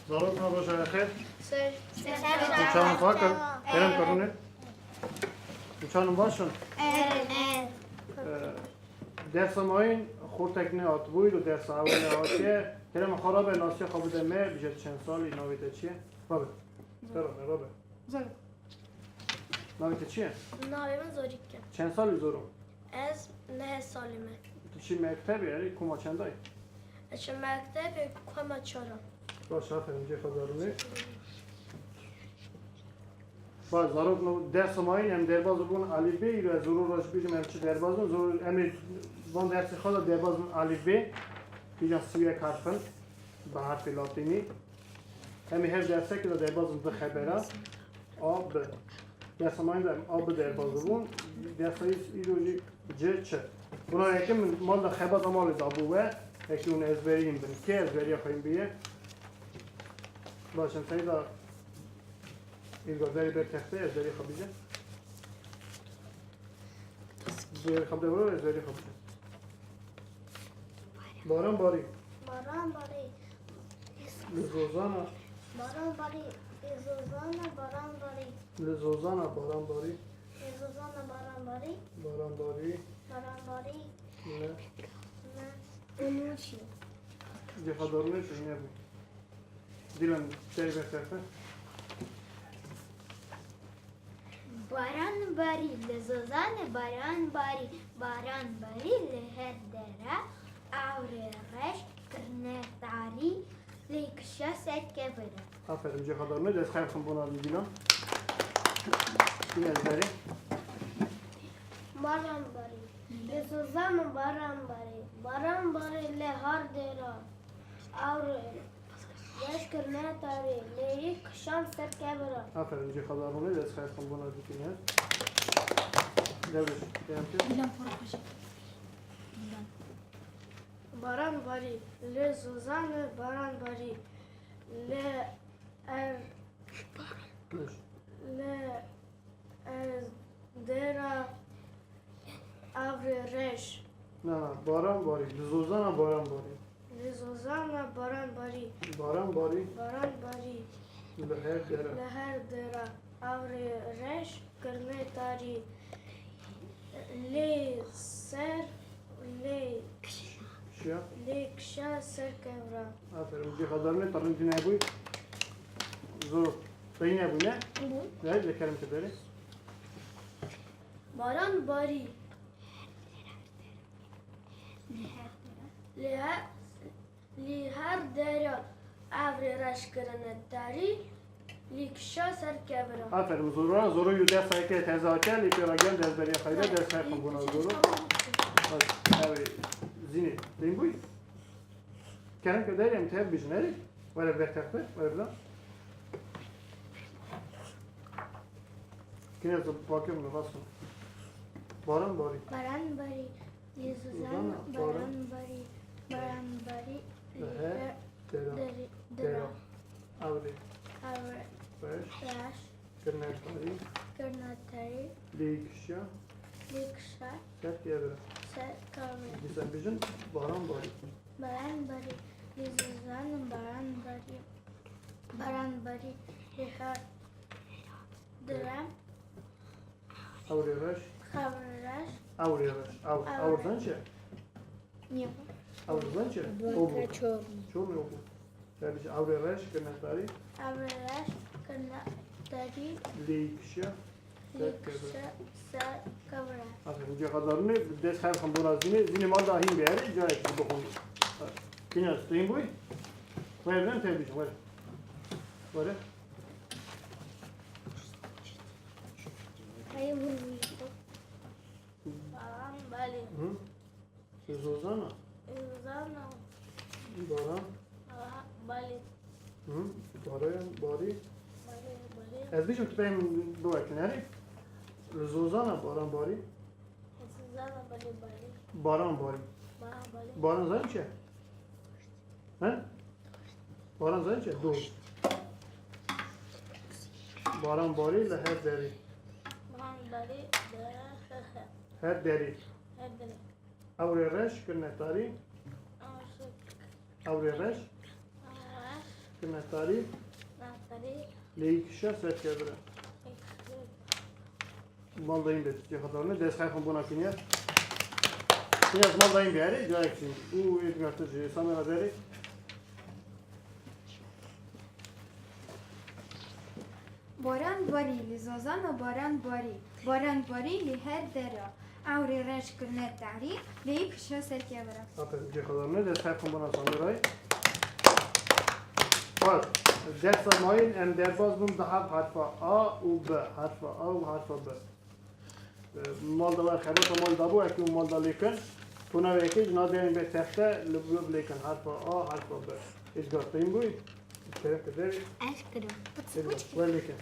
ضربنا باشا خير سر وشان فاكر كلام كرونه وشان باشن درس ماین خود تکنه آتبوید و درس اول آتیه کلام خرابه ناسی خواب دمه بیشتر چند سالی ناویت چیه؟ رابه رابه زرق ناویت چیه؟ نایم زوریکم چند سالی زورم؟ از 9 سالمه تو چی مکتبی یعنی کما چندایی؟ اش مکتب کما چهارم باشه آفرین جه خدارونه باز ضرب نو درس ماین هم درباز بون الف ب رو ضرور راش بیریم هم چه درباز ضرور امیر وان درس خود درباز بون الف ب بیجا سوی حرفن به حرف لاتینی همین هر درسه که درباز به خبره آب درس ماین هم آب درباز بون درس ایروجی ج چ اونا یکم مال خبر مال دابوه یکی اون ازبریم بن که ازبری خواهیم بیه باشم سیدا این گذاری بر تخته ازبری خواب بیجه ازبری خواب ده برو ازبری خواب بیجه باران باری باران باری لزوزانا باران باری زوزانه باران باری لزوزانا باران باری زوزانه باران باری باران باری باران باری نه نه اونو چیه جه خدارونه چه اینه بود دیلن جایی بر تخته باران باری لزوزان باران باری باران باری لهر دره آوری رش کرنه تاری لیکشا سد کبره آفرین جه خدارونه دست خیلی خون بونا میگینا این ازبری باران باری زوزانه باران باری باران باری لهر دیرا اور یش کرنه تاری لیک شام سر کبره آفرین جه خدارونه دست خیلی خون بونا میگینا دورش کردی دیلم پر خوشه باران باری ل زوزانه باران باری ل ار نش ل از درا آور رش نه نه باران باری لزوزانا باران باری ل زوزانه باران باری باران باری باران باری لهر دره لهر درا آور رش کرنه تاری لی سر لی شیا لیکشا سر کبرا آفرین جه خدارونه ترین دی نبوی زور بین نبوی نه؟ نه بکرم که داره باران باری لهر درا آور رش کرنه تاری لیکشا سر کبرا آفرین زورا زورو یو دست هایی که تزاکه لیپی راگن دست بری خیلی دست خیلی خون بونا زورو اوی زینی دین بوی کرم که داری امتحاب بیشن نری ولی بهتخته ولی بدا کنی از پاکم نفاس کن باران باری باران باری لزوزان باران باری باران باری لهر درا درا اولی آور بش رش کرنشتاری کرنه تاری لیکشیا لیکشا سر که برا سر کبره دیسان بیشن باران باری باران باری لزوزان باران باری باران باری لهر درم اولی رش خبرش اولی رش اور زن چه؟ نیه اور زن چه؟ اوبو چون اوبو سر اولی رش کرنشتاری آورش کرنه تاری لیکشیا سر که برا لیکشا سر کبره آفرین اینجا قدارونه دست خیلی خون بونا زینی مال داهیم بیاری جایی که بخون کنی از تو این بوی؟ ولی برم تایی بیشم ولی ای بوی باران باری زوزانا زوزانه باران باری باران باری باری از بیشم تو بهم دو اکنری زوزانا باران باری زوزانه باری باران باری باران باری باران زن چه؟ ها؟ باران زن چه؟ دو باران باری لهر داری باران باری هر داری هدري اولی رش کنه تاری أشك اولی رش أعرف Kırnetari. Leykişe set kedire. Maldayım bet. Cihazlarını destek buna kinyer. Kinyer maldayım bir yere. Direkt bu edgartıcı samara beri. باران باری لزازان و باران باری لی هر درا عوری رش کرنه تعری لی کشا سر که برا Aferin cihazlarını destek buna samara. Bak. Ders zamayın em derbaz bun daha harfa A u B. Harfa A u harfa B. Malda var xebat malda bu ekim malda lekin. Tuna veeki nadeyim be tehte lübüb lekin harfa A harfa B. İzgartayım bu. İçerek de Aşkım. İzgart. Ve lekin.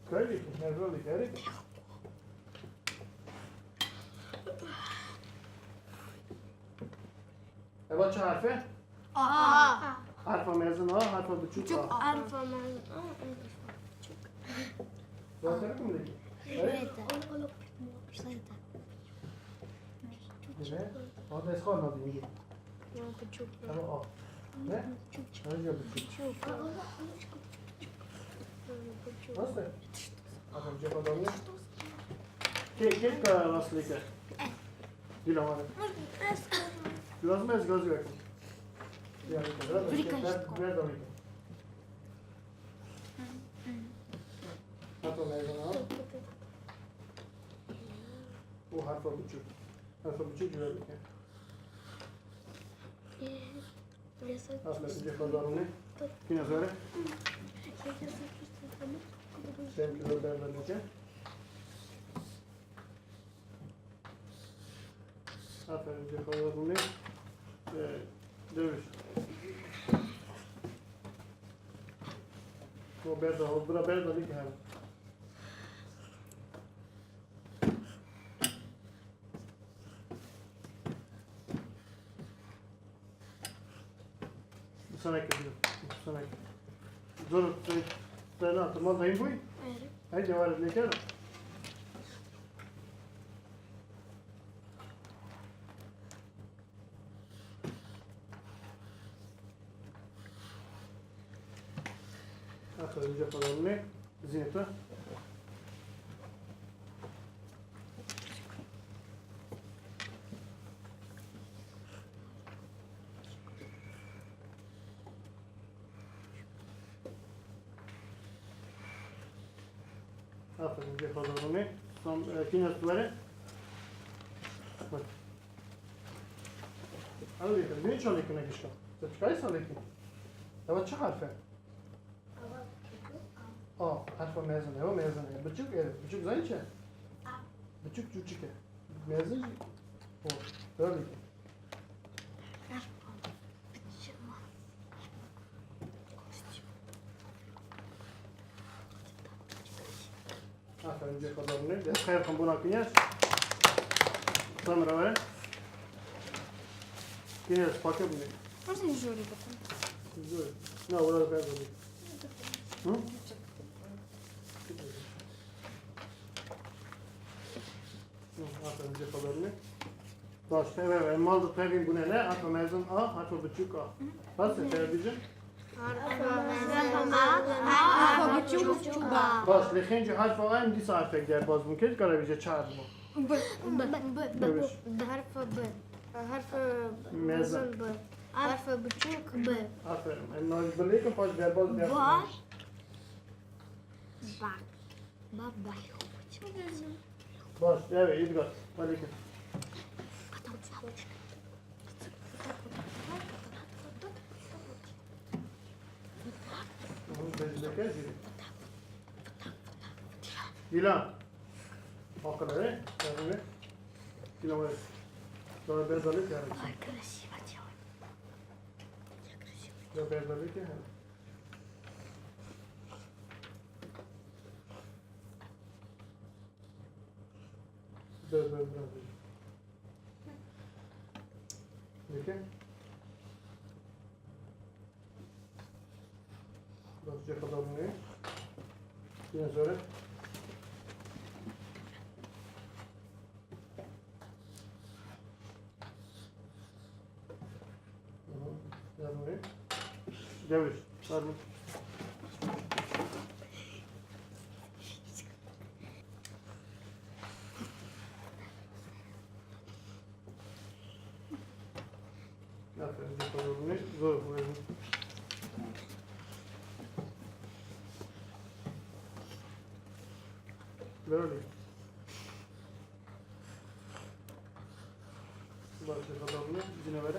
Köy lekin. Nerede lekin? Evet çe harfe? Harfa mezun A, harfa buçuk A. Alfa man. Zaten mi lekin? Evet. Evet. O da eskor nadı iyi. Ama A. Ne? Önce buçuk. Nasıl? Adam cevap adamı. Kek nasıl lekin? Dilam var. Biraz mı ezgaz yok? Yani kadar da ver da lekin. Harfa mezun A. Bu harfa buçuk. Harfa buçuk güzel lekin. Aslında cevaplarını yine söyle. Sen kilo berberleyeceğim. Aferin cevaplarını dövüş. Bu berber, bura berberlik yani. Bu sana ekledim. Bu sana ekledim. Zor, ben atırmaz dayım bu. Haydi cevap edileceğim. Aferin cevaplarını zinete. Aferin cevaplarını. Son kinestleri. Bak. Alıyordum. Ne çalıyordun akışkan? Sen çıkayı salıyordun. Evet çı harfe? A. Harfa mezun. Evo mezun. Buçuk buçuk zayıfça. Buçuk cüçük. Mezun. O. Böyle. Aferin cevaplarını. Destek buna kinyer. Sonra ver. Kinyer paket mi? Nasıl jüri bakın? Güzel. Ne orada ben böyle. Hı? Aferin cevaplarını. Başka evet. Malda tabii bu ne? Harfa mezun A, harfa buçuk A. Nasıl televizyonda? Harfa buçuk ba. Baş, lekince harfa A hem disa harfa gider. Baz mümkün karabize çağırdı mı? Dövüş. Harfa B. Harfa Mezun. B. Harfa buçuk B. Aferin. Nós beleza pode ver baz der. Bak. Baba. Baş, evet, İdgar. Aleyküm. Dilan. Bakalım ne? Yani Dilan var. Sonra ben zalık yani. Ya ben zalık yani. Dur. Peki. Basacak kadar ne? Yine söyle. Devir. Var mı? Aferin. Bir kadar bunu zor. Böyle. Başka kadar bunu yine böyle.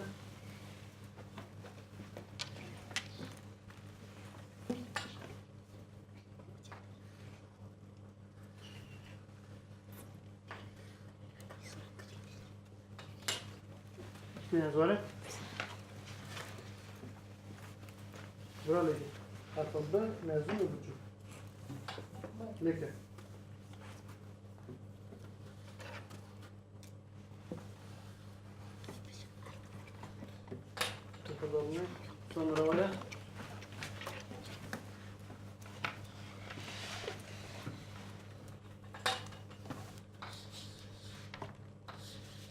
Yine böyle. Böyle. Aslında mezun olucu. Lekle. Bunu sonra böyle.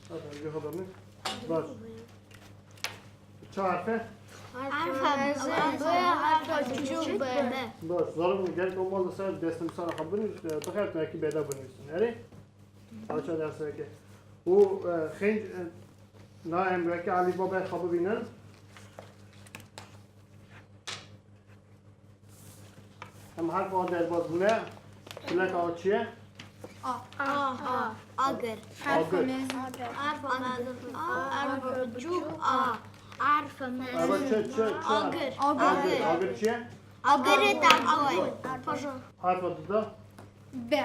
Hadi bir kadarını. Baş. Çarpı. Baş. Zarım gerek olmazsa sen destim sana haberini bakar belki beda buluyorsun. Eri? Açar derse ki. Bu hiç naim belki Ali Baba habı binen. Hem harf o derbaz bu ne? Kulak o çiye? Agar. حرف Agar. مزن Arfa buçuk A. Arfa Evet, Agar. Agar çiye? Agar tam Harf adı da? ب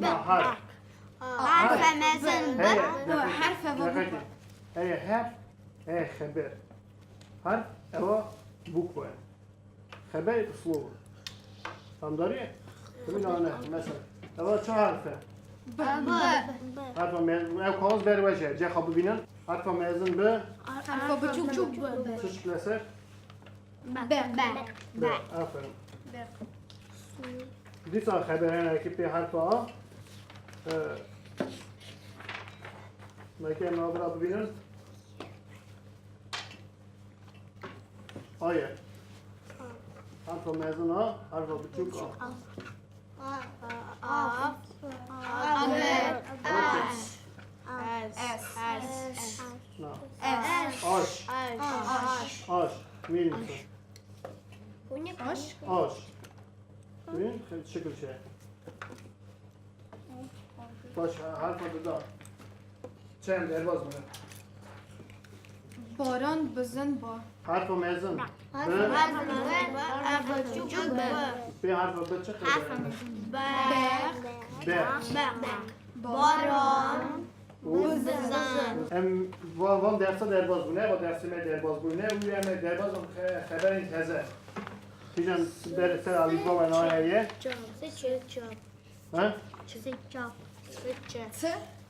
Harf. Arfa mezun Hey, حرف nefret. وبوك Hey, harf. Hey, haber. Harf. Eva bu koy. Haber اسلوب. Tam darı. Kimin ana mesela. Eva ço harfe. ب Harf mezun. Ev kağıt berveje. Ce kabı binen. Harf mezun be. حرف بوك Sıç kleser. ب Be. Aferin. Disa haberine ki bir harf a. Mekan nadir adı binen. Aya. Harf mezun a. Harf buçuk a. No. Aş. Aş. Min. Aş. Min. Şekil şey. Baş harf adı da. Çem derbaz mı? باران بزن با Harf mezun. Be. Bir harf adı çık. Be. Baron. Em van derse derbaz bu ne? Va dersime derbaz bu ne? Bu yani derbaz haberin teze. Dijan derse Ali Baba naya. Ha? ت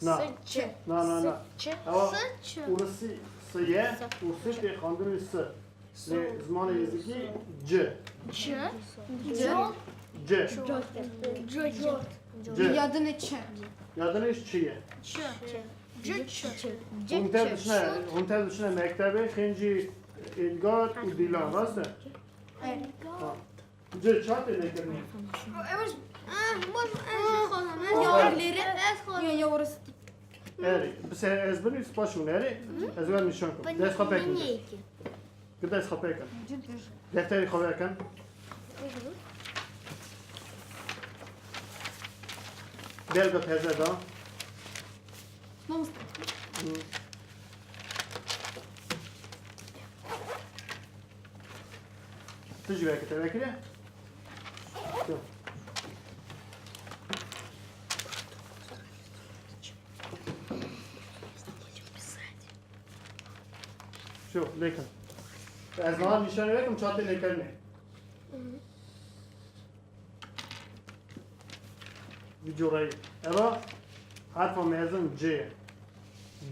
Na. ç Na. Ama orası sıye, orası bir kandırı sı. Ve zaman yazıki c. C. C. yadını ç Yadını iş çiye. Hunter dışına mektebi xinci ilgar u dilan rastı. C çat elektroni. ya orası Eri, bise ezbeni spaşun eri. Ezber nişan kın. Ders kapekın. Ders kapekın. Defteri kapekın. Belga teze da. namus Tecrübe ekle. Yok. شوف ليكن از نهار نشانه لكم چاته لیکن نه ویدیو رای اما حرف مezun C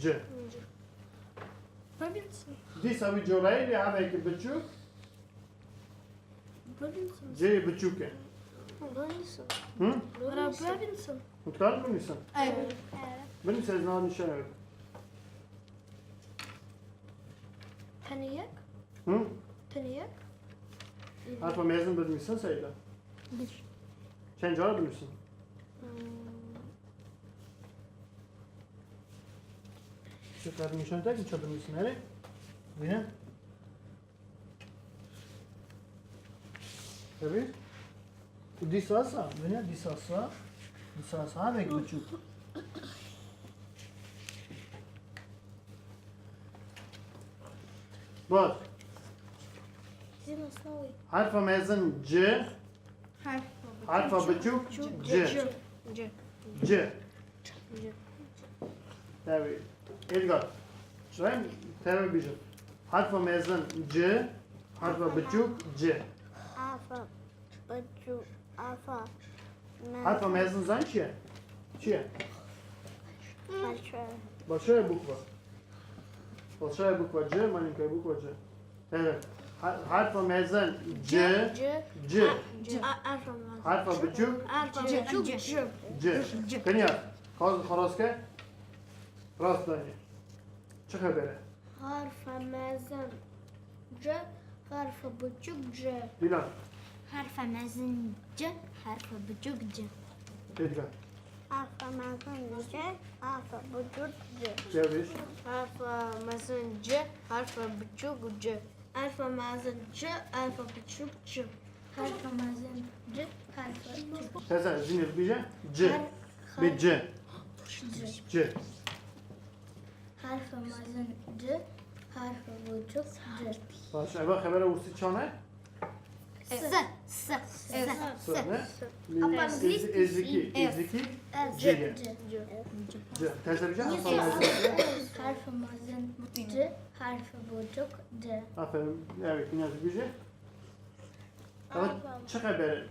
C Disa ویدیو رای li همه که بچوک C بچوکه متکار بنیسن evet بنیس از نهار نشانه لكم Tanıyak? Hı? Tanıyak? Harfa mezun bilmişsin Seyda. Çen cevap bilmişsin. Şükür nişan tek mi çadırmışsın hele? Yine? Evet. Disasa, yine disasa. Disasa ve buçuk. Bak. Harfa mezun C, harfa buçuk C. C. Evet. Edgar. Ben tabii bileceğim. Harfa mezun C, harfa buçuk C. Alfa, buçuk, alfa. Harfa mezun zan çiye? Çiye? Başka. Большая буква. Большая буква C, маленькая буква C. Evet. Harfa mezun C, C. Alfa. Harfa buçuk Alfa, buçuk, C. C. Kınyar. Koroske. Rastlayın. Çık habere. Harfa mezun C, harfa buçuk C. Dilan. Harfa mezun C, harfa buçuk C. Edgar. Alfa mezun C, harfa buçuk C. Cevriş. Alfa mezun C, harfa buçuk C. Alfa mezun C, harfa buçuk C. Harfa mezun C, harfa buçuk Tezar. Zinir bize. C. Bir C. C. Harfa mezun C, harfa buçuk C. Baş. Eva habere ursi çane. S. Sır ne? Eziki. Eziki. C. C. Tezar bize. Harfa mezun C. Harfa mezun C, harfa buçuk C. Aferin. Evet. Kınyar bize. Evet. Çık habere.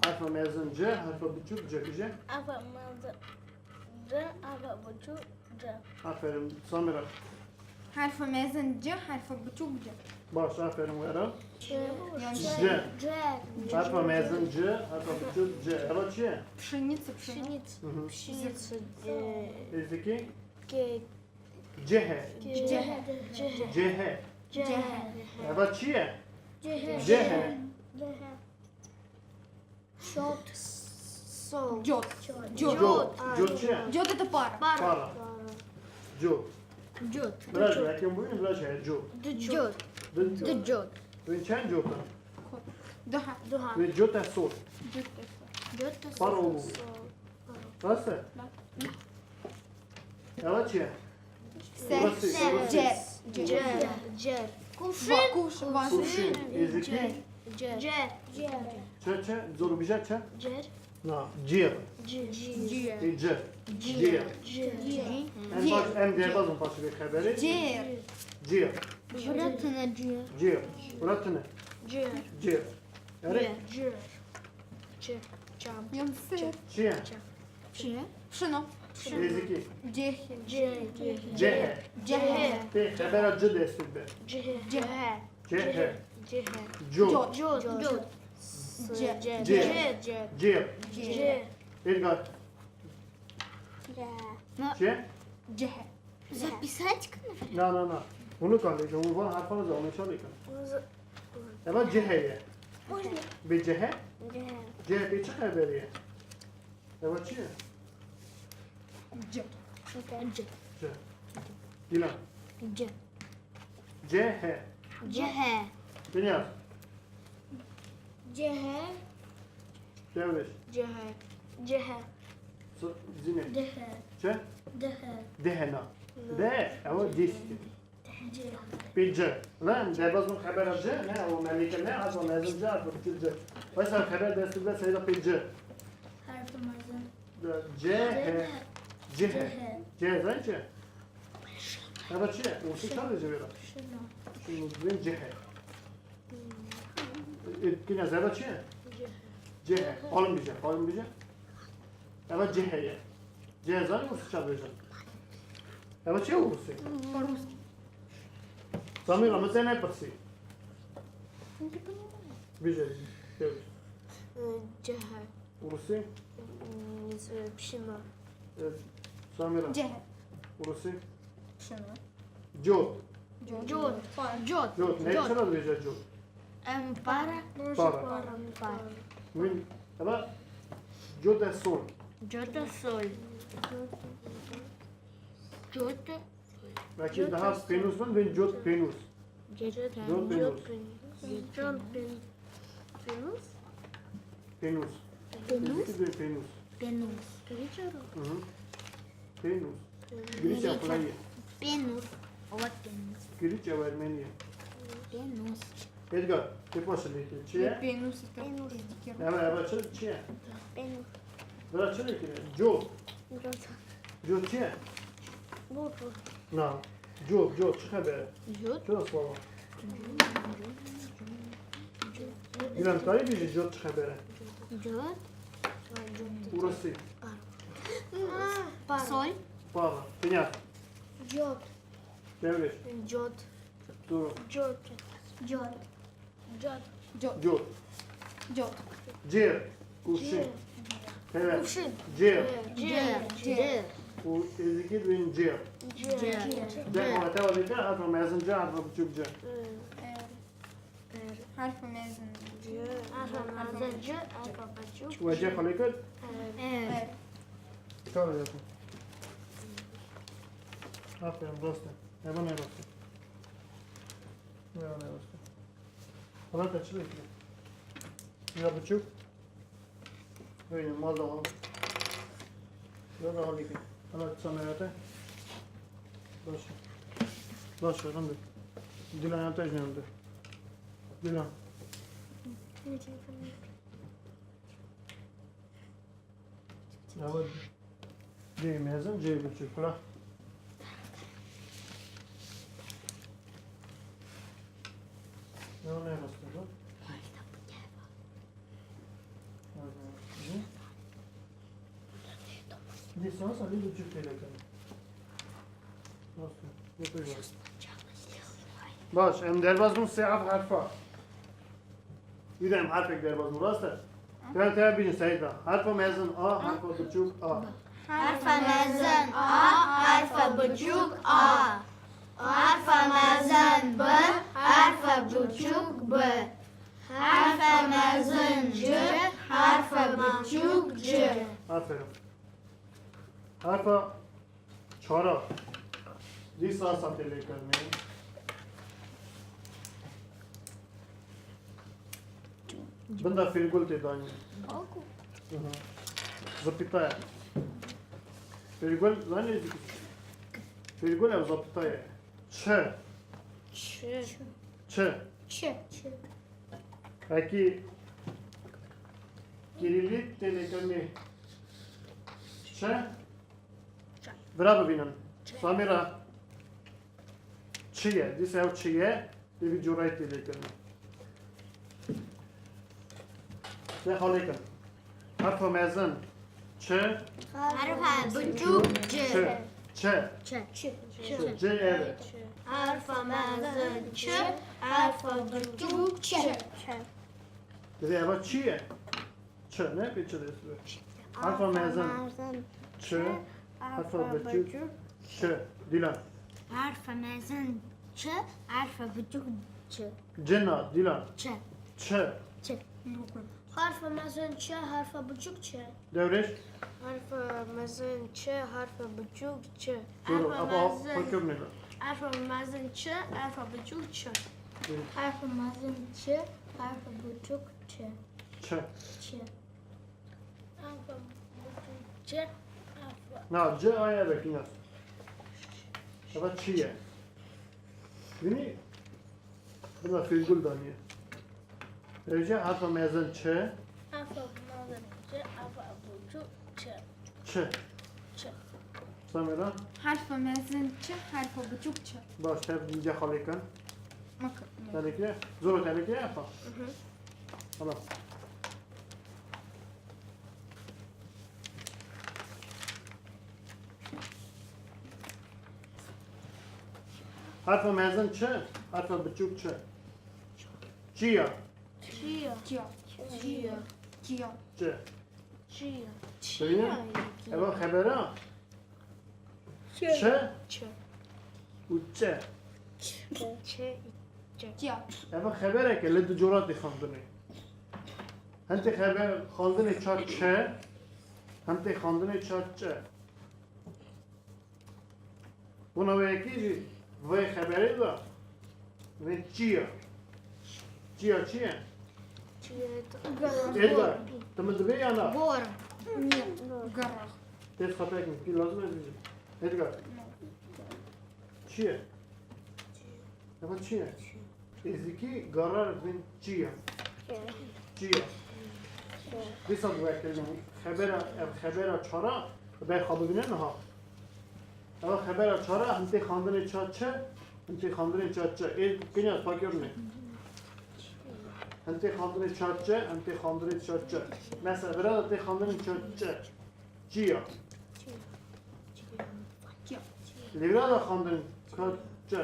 Harfa mezun C, harfa buçuk C bize. Alfa mezun C, harfa buçuk C. Aferin. Samira. harfa mezun C, harfa buçuk C. Baş. Aferin Vera. C. C. C. Harfa mezun C, harfa buçuk C. Evet C. Pшеница, pшено. Pшеница. Eziki. G. C. C. C. C. Evet C. C. C. Şot. Sol. Дёд. Jod. Jod C. Дёд это пара. Para. Jod. Jod. Biraz belki bugün biraz şey Jod. Jod. Dün Jod. Dün çen Jod. Духа. Duha. Ve Jod es sol. Дёд это. Jod. Para oldu. Nasıl? Evet C. С. Burası. J. C. C. Куш. Ваш. Kurşun. Eziki. C. C. Ç. Zoru bir C. C. Na. C. C. E C. C. En baş en derbazın başı bir haberi. Дер. C. Bırakın C. C. Burası ne? C. C. Evet. C. C. Cam. Ямсы. C. Пшено. Eziki. Дехи. C. C. C. P. Haber C destek be. C. C. C. Jod. Jod. Jod. C. C. C. C. C. C. Edgar. C. Дехи. Записать-ка, Na. Bunu kaldı. Bu var harfını da onu çalıyor. Evet C. Bir C. C bir çık haberi. Evet C. Дёд. C. Dilan. C. C. C. Dünya. C. Devriş. C. C. Zine. D. C. D. Dehena. De. Evet disk. C. Bir C. Lan derbaz mı haber C? Ne o melike ne? Az o mezun C. Bu C. Mesela haber destekle sayıda bir C. Harfimizin C. C. C. Zan C. Evet C. O şu sadece bir. şunu. Şimdi ben C. Dünya evet C. C. Alın bir C. Alın bir C. Evet C. C zan mı sadece? Evet C olursa. По-русски. Samira mı sen ne pası? Bir C. C. Olursa. Pşino. Samira. Дехи. Olursa. Пшено. Jod. جود جود جود نه چرا بیجا جود para پارا وین اما جود سول جود sol جود وکی ده هست پینوس من وین جود پینوس جود جود پینوس جون پینوس پینوس پینوس پینوس penus پینوس گریچ اپلایه penus o penus گریچ اورمنیه penus ادگار که پاشه لیکی چیه؟ Penus. اما چرا چیه؟ پینوس برای چرا لیکی؟ جود جود چیه؟ بوتو نه جود چه خبره؟ جود چرا سوال؟ دیدم تایی بیجی جود چه خبره؟ جود اورسی sol پارا پینیار جود دورش جود دورو جود jod جود جود Jod. جیر کوشین evet Kuşun. جیر jir و ezikid وین جیر ده قوته و دیگه حرف مزن جا حرف بچوک جا Harf mezun. Azıcı alfabetik. و جا خالی کد Er. کار دیگه آفرین راسته اما نه راسته نه راسته حالا تا چی بکنیم یا بچوک ببینیم مال دارم یا دا حالی که حالا سامیراته باشه رنده دیلان هم تاج نمده دیلان اول جی میزن جی بچوک کلا نه راسته رو لیسانس علی بچوک پیدا کنیم راسته بپوی باش ام دربازمون سه حرفا دیدم حرف یک دربازمون راسته برای تر بینید سعید را حرف میزن آ حرف بچوک آ harf mezun a harf bucuk a harf mezun b harf bucuk b harf mezun c harf bucuk c آفرین حرف چهارا لیسانس هم پیدا کنیم بنده فیرگول تیدانی запятая. Фиргуль, знаете, фиргуль это запятая. Ч. Ч. Какие кириллит телеками. Ч. Браво винен. Самира. Чье? Здесь я чье. И вы джурайте телеками. Я халикан. حرف مزن چه harf bucuk c چه ج ال harf mezun ç harf bucuk ç دیگه اول چیه چه نه پیچه دست حرف مزن چه حرف بچوک چه دیلان harf mezun ç harf bucuk ç جنا دیلان ç چه Harf mezun ç, harf buçuk ç. دورش Harf mezun ç, harf buçuk ç. برو ابا حکم نگاه Harf mezun ç, harf buçuk ç. harf mezun ç harf bucuk ç چه ç Harf buçuk ç, harf نه ج آیا بکنی است اول چیه بینی بنا فیلگول دانیه درجه حرف مزن چه harf mezun ç, harf buçuk ç. چه ç. سامیرا Harf mezun ç, harf bucuk ç. باش تب اینجا خالی کن Mak. تلکیه زورو تلکیه افا خلاص حرف مزن چه حرف بچوک چه چیا Çiğ. Cio. Çiğ. Cio. چه Çiğ. ببینیم اول خبره چه Ç. و چه جا اما خبره که لد جورات خواندنه هنتی خبر خواندن چا چه هنتی خواندن چا چه بنا و یکی جی وی خبره دا و چیه چیه ایدار تم دبی یا نه Гора. нет горох تیز خطا کنی کی لازم است بیزی ایدگار چیه اما چیه ازیکی قرار بین چیه بساد وکیل خبره چرا به خواب بینه نه اما خبره چرا انتی خواندن چه انتی خواندن چه این کنیاز پاکر نه انتی خواندن چه انتی خواندن چه مثلا برای انتی خواندن چه چیه جا لیبرال خواندن چه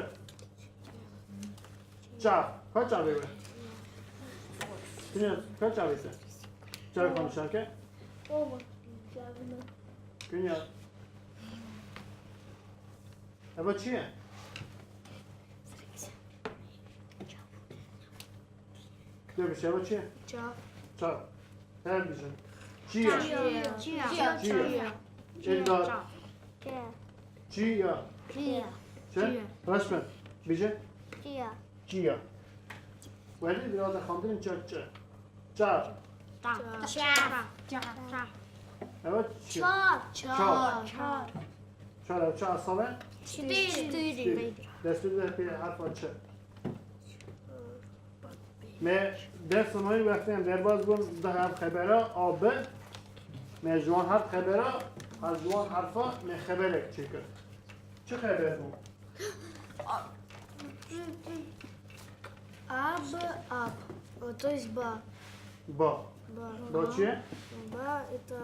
kaç abi be? Dünya kaç abi sen? Çay konuşarken? Oba. Dünya. Ama çiğ. Diyor bir şey ama çiğ. Çay. Her bir şey. Çiğ. Elda. Çiğ. Sen? Resmen. Bir şey. Çiğ. Veli biraz da kandırın çay. Çay. جا Evet. Çiğ. Çay. Çay asale. Destur bir harf açı. Me ders sonrayı vaktiyen derbaz bun da her habere abi. Me juan her habere her juan harfa me haberek çeker. Çe haber bu? Аб. То есть ба. Ba. Ба. Ba çiğ? Ба это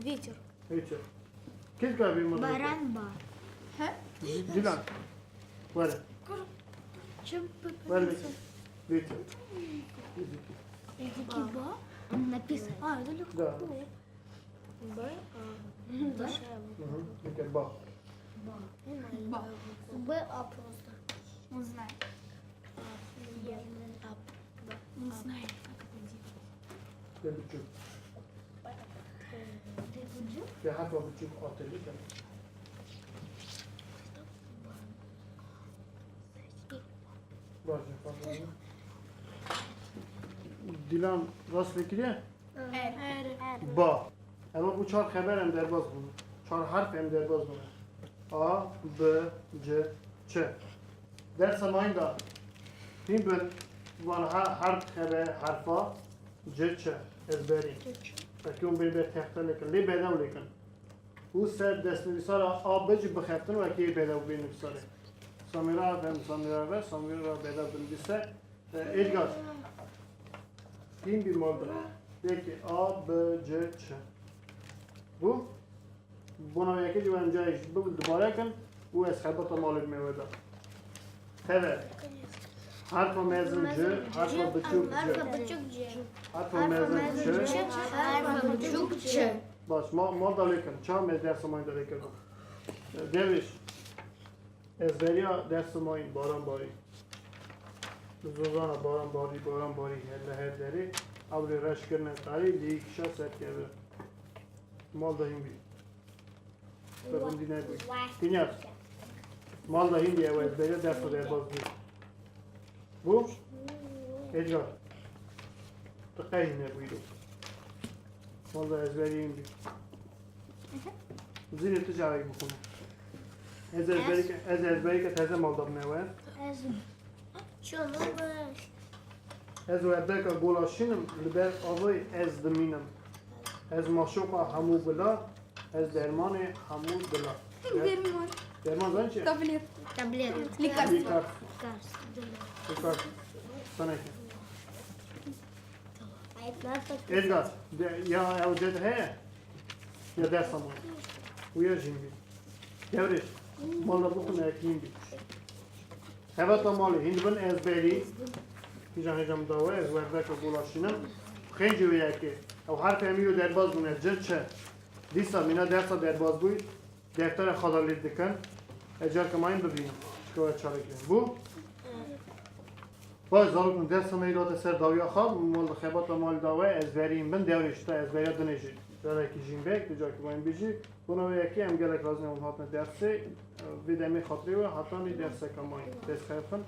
ветер. Hiç. Kim kadar bir mutlu? Баран ба. Dilan. Böyle. Böyle. Bitti. Ба. Написано. Это легко. Da. Б. Hı hı. Peki ba. Ба. Б. А просто. он знает он знает как это делать Bir buçuk. Bir harf var buçuk atıldı. Başka fazla. Dilan rast fikriye? Ba. Ama bu çar haber hem derbaz bunu. Çar harf hem derbaz bunu. A, B, C, Ç. Ders zamanında kim ben van harf haber harfa C, Ç ezberi. Peki on bir tehtel lekin. Li bedav lekin. Bu ser dest nivîsara A, B, C bixeftin ve ki bedav bir nivîsara. Samira ve Samira bedav bir nivîsara. Edgar. Kim bir maldır? De ki A, B, C, Ç. Bu buna yeki civan cayış. Bu dubara kan bu eshabata malum mevada. Evet. Harf mezun C, harf buçuk C. Harf mezun C. Baş mal da lekin. Çam ders zamanı da lekin. Deviş. Ezberiya ders zamanı baran bari. Zozana baran bari her deri. Avri raş करने तारी ली किशा सेट किया हुआ माल दही भी तो बंदी नहीं भी तीन माल दही भी है वो बेरे दस तो देर बाद भी वो एजगा तो कहीं नहीं भी दो माल दही ezberi भी zine तो जाएगी बुकुन ezberi के थैसे माल दबने हुए Что, новое? Ez werdeka golaşinım, liber avay ez dimînim. Ez maşoqa hemû bila, ez dermanê hemû bila. Дерьмо. Derman zan çi? Таблет. Таблетка. Лекарство. Likar, likar. Sana ki. Edgar, ya evcet heye, ya ders ama. Uyar şimdi. Devriş, malla bukun ekiyim bir. Evet amalı, hindibin ezberi. Hicam hicam dava ez werdeka golaşinım. Xenci ve yeki. Ev her fehmiyo derbaz bune cilçe. Disa mina dersa derbaz buy. Deftere xadarlid dikin. Ecer kemayın bibinim. شکایت چاره کنیم بو باز زارو درس میلاد سر داویا خواب مال خیبات مال داوی از بریم بن دورش تا از بریا دنیجی داره کی جیم بک تو جا که بایم بیجی بنا یکی هم گلک لازم اون هات درس ویدمی خاطری و حتی درس کمای درس خیفن